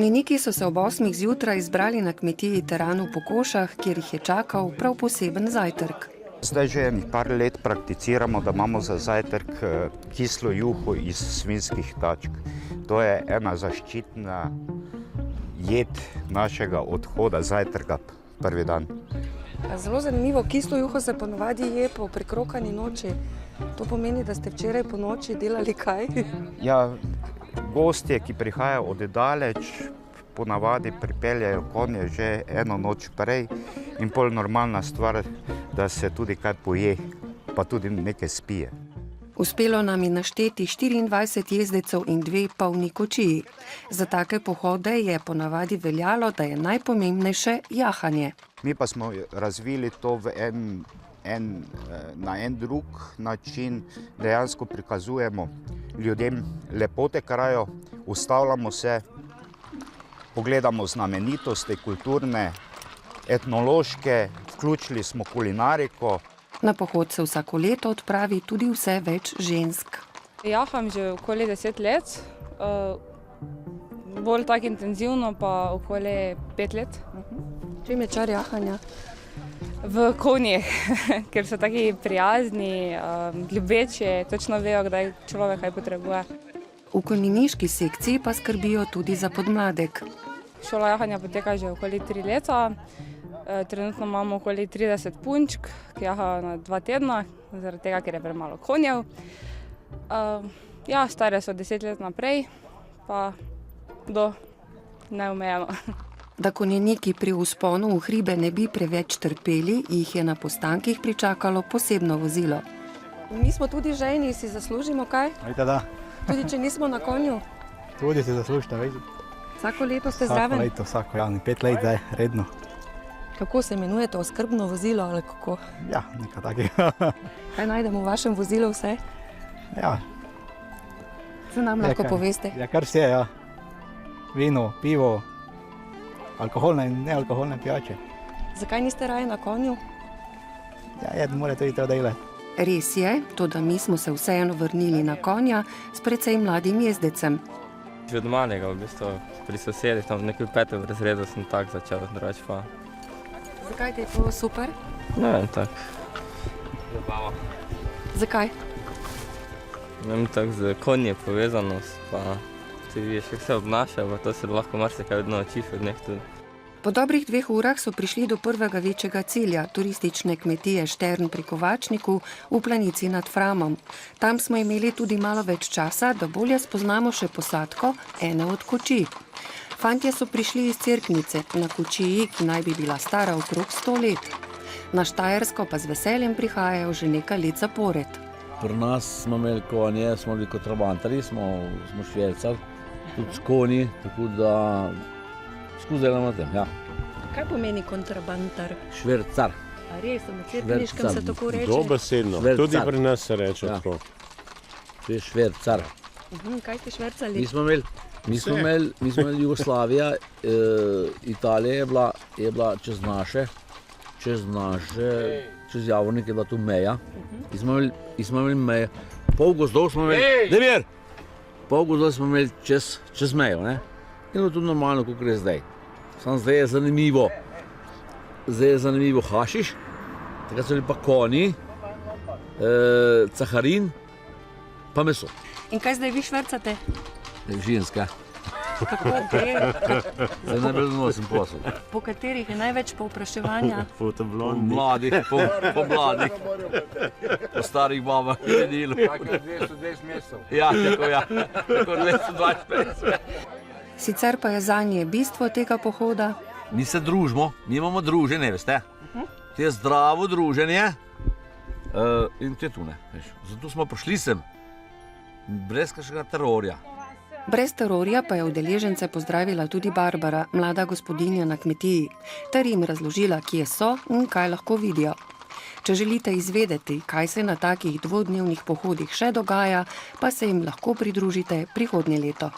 Konjeniki so se ob 8 zjutraj zbrali na kmetiji Teran v Pokošah, kjer jih je čakal prav poseben zajtrk. Zdaj že enih par let prakticiramo, da imamo za zajtrk kislo juho iz svinjskih tačk. To je ena zaščitna jed našega odhoda zajtrka prvi dan. Zelo zanimivo, kislo juho se ponovadi je po prekrokani noči. To pomeni, da ste včeraj po noči delali kaj? Ja, gostje, ki prihajajo od daleč, ponavadi pripeljajo konje že eno noč prej in pol normalna stvar, da se tudi kaj poje, pa tudi nekaj spije. Uspelo nam je našteti 24 jezdecev in 2 polni kočiji. Za take pohode je ponavadi veljalo, da je najpomembnejše jahanje. Mi pa smo razvili to na en drug način, dejansko prikazujemo ljudem lepote krajev, ustavljamo se, pogledamo znamenitosti kulturne, etnološke, vključili smo kulinariko. Na pohod se vsako leto odpravi tudi vse več žensk. Jaham že okoli 10 let, bolj tako intenzivno pa okoli 5 let. Čim je čar jahanja? V konjih, ker so taki prijazni, ljubeči, točno vejo, kdaj človek kaj potrebuje. V konjeniški sekciji pa skrbijo tudi za podmladek. Šola jahanja poteka že okoli 3 leta. Trenutno imamo okoli 30 punčk, ki jahajo na 2 tedna, zaradi tega, ker je premalo konjev. Ja, stare so 10 let naprej, pa do neomejeno. Da konjeniki pri vzponu v hribe ne bi preveč trpeli, jih je na postankih pričakalo posebno vozilo. Mi smo tudi žejni, si zaslužimo kaj? Vejte, da. Tudi če nismo na konju? Tudi si zaslužite, vejte. Vsako leto ste zraven? Vsako leto, vsako, ja, 5 let zdaj, redno. Kako se imenuje to, skrbno vozilo ali kako? Ja, nekaj takega. Kaj najdemo v vašem vozilu vse? Ja. Se nam lahko poveste? Ja, kar vse, ja. Vino, pivo, alkoholne in nealkoholne pijače. Zakaj niste raje na konju? Ja, jed mora tudi to delati. Res je, toda mi smo se vseeno vrnili na konja s precej mladim jezdecem. Že od malega, v bistvu, pri sosedih, tam v nekem 5. razredu sem tak začel, drugače pa. Zakaj ti je to super? Ne vem, tak. Zabava. Zakaj? Ne vem, tak z konji povezanost, pa ti vidiš, kako se obnašajo, pa to se lahko marsikaj naučiš od njih tudi. Po dobrih 2 urah so prišli do prvega večjega cilja, turistične kmetije Štern pri Kovačniku v planici nad Framom. Tam smo imeli tudi malo več časa, da bolje spoznamo še posadko ene od kočij. Fantje so prišli iz Cerknice na kočiji, ki naj bi bila stara okrog 100 let. Na Štajersko pa z veseljem prihajajo že nekaj let zapored. Pri nas smo imeli konje, smo bili kontrabantarji, smo švercali, tudi s konji, tako da skozi delamo na tem, ja. Kaj pomeni kontrabantar? Švercar. A res, v Cerkniškem se tako reče? Dobesedno, tudi pri nas se reče tako. To je švercar. Kaj ste švercali? Mi smo imeli Jugoslavija, Italija je bila čez Javornik je bila tu meja. In smo imeli meje. Pol gozdov smo imeli, smo imeli čez mejo, ne? In tudi normalno, kot gre zdaj. Samo zdaj je zanimivo hašiš, takrat so bili pa konji, saharin, pa meso. In kaj zdaj vi švercate? Ženska. Kako gre? Zdaj najbolj donosen posel. Po katerih je največ povpraševanja? Po mladih, po mladih. Po starih babah je delo. Tako 220 mesecev. Ja, tako 220 mesecev. Sicer pa je zanje bistvo tega pohoda. Mi se družimo, mi imamo druženje, veste. To je zdravo druženje in to je tu, ne. Zato smo prišli sem, brez kakšnega terorja. Brez terorja pa je udeležence pozdravila tudi Barbara, mlada gospodinja na kmetiji, ter jim razložila, kje so in kaj lahko vidijo. Če želite izvedeti, kaj se na takih 2-dnevnih pohodih še dogaja, pa se jim lahko pridružite prihodnje leto.